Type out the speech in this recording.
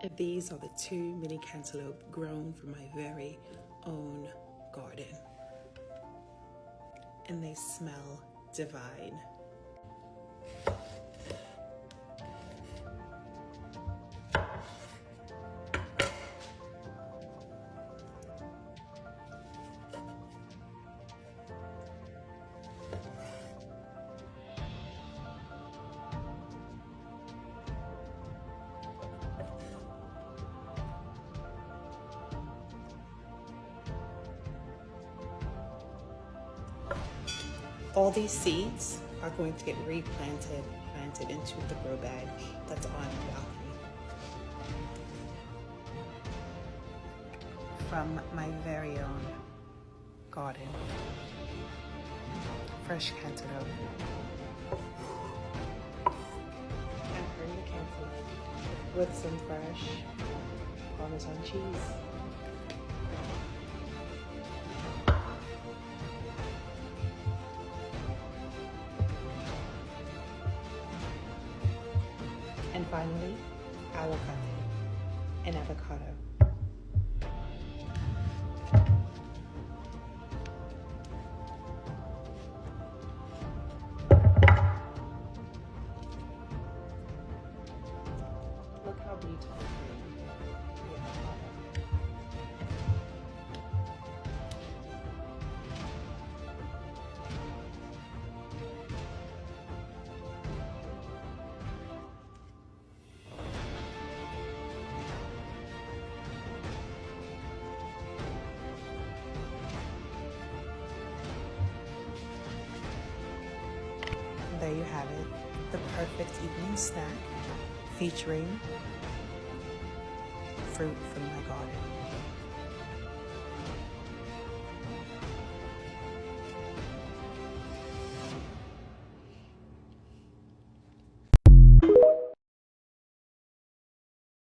And these are the 2 mini cantaloupe grown from my very own garden. And they smell divine. All these seeds are going to get planted into the grow bag that's on the balcony. From my very own garden. Fresh cantaloupe. And bring the cantaloupe with some fresh Parmesan cheese. And finally, aguacate and avocado. Look how beautiful the avocado. There you have it, the perfect evening snack featuring fruit from my garden.